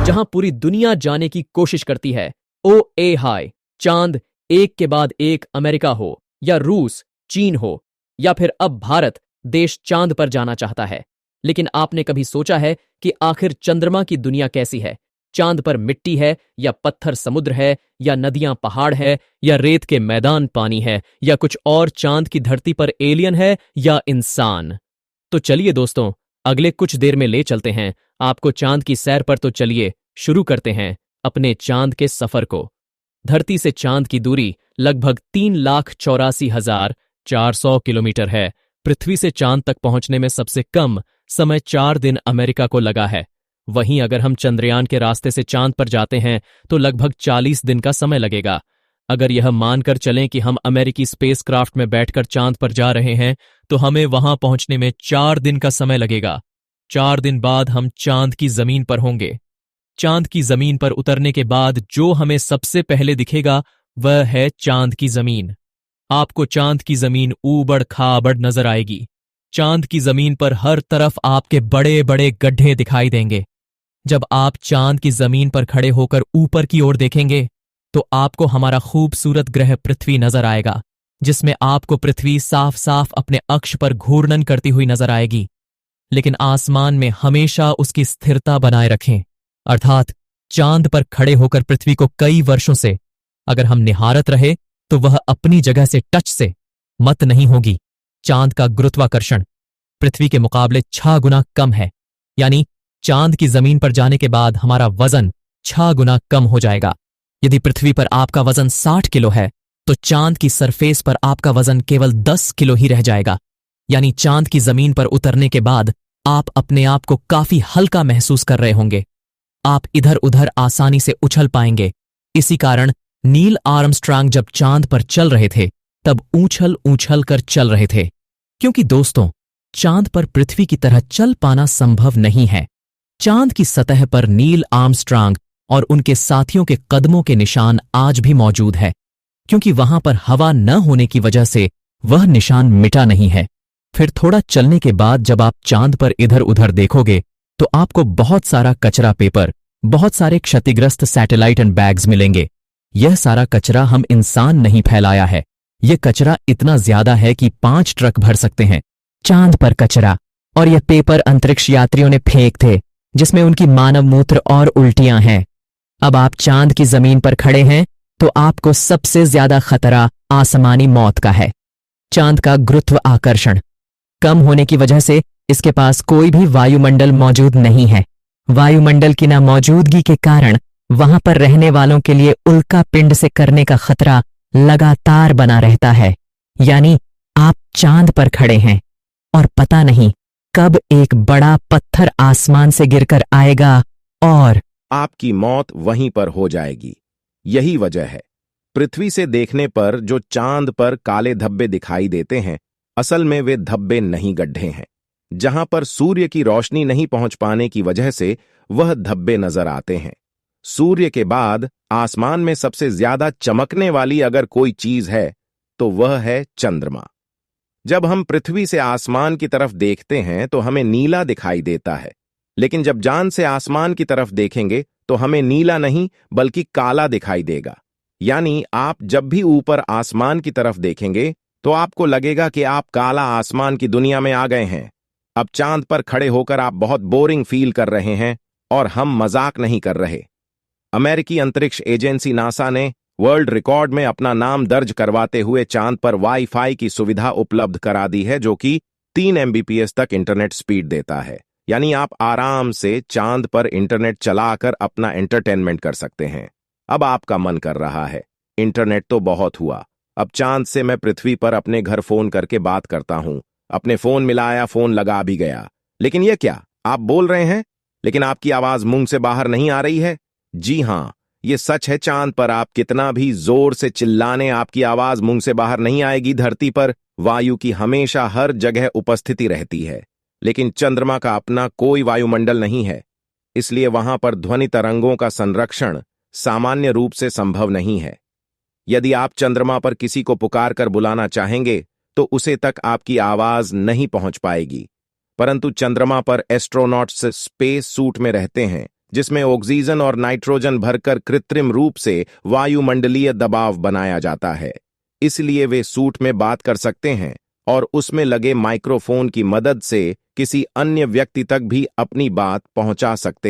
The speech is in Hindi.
जहां पूरी दुनिया जाने की कोशिश करती है। ओ ए हाय, चांद एक के बाद एक अमेरिका हो या रूस, चीन हो या फिर अब भारत देश चांद पर जाना चाहता है। लेकिन आपने कभी सोचा है कि आखिर चंद्रमा की दुनिया कैसी है? चांद पर मिट्टी है या पत्थर समुद्र है या नदियां पहाड़ है या रेत के मैदान पानी है या कुछ और? चांद की धरती पर एलियन है या इंसान? तो चलिए दोस्तों, अगले कुछ देर में ले चलते हैं आपको चांद की सैर पर। तो चलिए शुरू करते हैं अपने चांद के सफर को। धरती से चांद की दूरी लगभग 3,84,400 किलोमीटर है। पृथ्वी से चांद तक पहुंचने में सबसे कम समय 4 दिन अमेरिका को लगा है। वहीं अगर हम चंद्रयान के रास्ते से चांद पर जाते हैं तो लगभग 40 दिन का समय लगेगा। अगर यह मानकर चलें कि हम अमेरिकी स्पेसक्राफ्ट में बैठकर चांद पर जा रहे हैं तो हमें वहां पहुंचने में 4 दिन का समय लगेगा। 4 दिन बाद हम चांद की जमीन पर होंगे। चांद की जमीन पर उतरने के बाद जो हमें सबसे पहले दिखेगा वह है चांद की जमीन। आपको चांद की जमीन ऊबड़ खाबड़ नजर आएगी। चांद की जमीन पर हर तरफ आपके बड़े बड़े गड्ढे दिखाई देंगे। जब आप चांद की जमीन पर खड़े होकर ऊपर की ओर देखेंगे तो आपको हमारा खूबसूरत ग्रह पृथ्वी नजर आएगा, जिसमें आपको पृथ्वी साफ साफ अपने अक्ष पर घूर्णन करती हुई नजर आएगी। लेकिन आसमान में हमेशा उसकी स्थिरता बनाए रखें, अर्थात चांद पर खड़े होकर पृथ्वी को कई वर्षों से अगर हम निहारत रहे तो वह अपनी जगह से टच से मत नहीं होगी। चांद का गुरुत्वाकर्षण पृथ्वी के मुकाबले 6 गुना कम है, यानी चांद की जमीन पर जाने के बाद हमारा वजन 6 गुना कम हो जाएगा। यदि पृथ्वी पर आपका वजन 60 किलो है तो चांद की सरफेस पर आपका वजन केवल 10 किलो ही रह जाएगा। यानी चांद की जमीन पर उतरने के बाद आप अपने आप को काफी हल्का महसूस कर रहे होंगे। आप इधर उधर आसानी से उछल पाएंगे। इसी कारण नील आर्मस्ट्रांग जब चांद पर चल रहे थे तब उछल उछल कर चल रहे थे, क्योंकि दोस्तों चांद पर पृथ्वी की तरह चल पाना संभव नहीं है। चांद की सतह पर नील आर्मस्ट्रांग और उनके साथियों के कदमों के निशान आज भी मौजूद है, क्योंकि वहां पर हवा न होने की वजह से वह निशान मिटा नहीं है। फिर थोड़ा चलने के बाद जब आप चांद पर इधर उधर देखोगे तो आपको बहुत सारा कचरा पेपर, बहुत सारे क्षतिग्रस्त सैटेलाइट एंड बैग्स मिलेंगे। यह सारा कचरा हम इंसान नहीं फैलाया है। यह कचरा इतना ज्यादा है कि 5 ट्रक भर सकते हैं। चांद पर कचरा और यह पेपर अंतरिक्ष यात्रियों ने फेंक थे, जिसमें उनकी मानव मूत्र और उल्टियां हैं। अब आप चांद की जमीन पर खड़े हैं तो आपको सबसे ज्यादा खतरा आसमानी मौत का है। चांद का गुरुत्व आकर्षण कम होने की वजह से इसके पास कोई भी वायुमंडल मौजूद नहीं है। वायुमंडल की नामौजूदगी के कारण वहां पर रहने वालों के लिए उल्का पिंड से करने का खतरा लगातार बना रहता है। यानी आप चांद पर खड़े हैं और पता नहीं कब एक बड़ा पत्थर आसमान से गिरकर आएगा और आपकी मौत वहीं पर हो जाएगी। यही वजह है पृथ्वी से देखने पर जो चांद पर काले धब्बे दिखाई देते हैं, असल में वे धब्बे नहीं, गड्ढे हैं। जहां पर सूर्य की रोशनी नहीं पहुंच पाने की वजह से वह धब्बे नजर आते हैं। सूर्य के बाद आसमान में सबसे ज्यादा चमकने वाली अगर कोई चीज है तो वह है चंद्रमा। जब हम पृथ्वी से आसमान की तरफ देखते हैं तो हमें नीला दिखाई देता है, लेकिन जब चांद से आसमान की तरफ देखेंगे तो हमें नीला नहीं बल्कि काला दिखाई देगा। यानी आप जब भी ऊपर आसमान की तरफ देखेंगे तो आपको लगेगा कि आप काला आसमान की दुनिया में आ गए हैं। अब चांद पर खड़े होकर आप बहुत बोरिंग फील कर रहे हैं, और हम मजाक नहीं कर रहे। अमेरिकी अंतरिक्ष एजेंसी नासा ने वर्ल्ड रिकॉर्ड में अपना नाम दर्ज करवाते हुए चांद पर वाईफाई की सुविधा उपलब्ध करा दी है, जो कि 3 MBPS तक इंटरनेट स्पीड देता है। यानी आप आराम से चांद पर इंटरनेट चलाकर अपना एंटरटेनमेंट कर सकते हैं। अब आपका मन कर रहा है, इंटरनेट तो बहुत हुआ, अब चांद से मैं पृथ्वी पर अपने घर फोन करके बात करता हूं। अपने फोन मिलाया, फोन लगा भी गया। लेकिन यह क्या, आप बोल रहे हैं, लेकिन आपकी आवाज मुंह से बाहर नहीं आ रही है? जी हां, यह सच है। चांद पर आप कितना भी जोर से चिल्लाने, आपकी आवाज मुंह से बाहर नहीं आएगी। धरती पर वायु की हमेशा हर जगह उपस्थिति रहती है, लेकिन चंद्रमा का अपना कोई वायुमंडल नहीं है, इसलिए वहां पर ध्वनि तरंगों का संरक्षण सामान्य रूप से संभव नहीं है। यदि आप चंद्रमा पर किसी को पुकार कर बुलाना चाहेंगे तो उसे तक आपकी आवाज नहीं पहुंच पाएगी। परंतु चंद्रमा पर एस्ट्रोनॉट्स स्पेस सूट में रहते हैं, जिसमें ऑक्सीजन और नाइट्रोजन भरकर कृत्रिम रूप से वायुमंडलीय दबाव बनाया जाता है। इसलिए वे सूट में बात कर सकते हैं और उसमें लगे माइक्रोफोन की मदद से किसी अन्य व्यक्ति तक भी अपनी बात पहुंचा सकते हैं।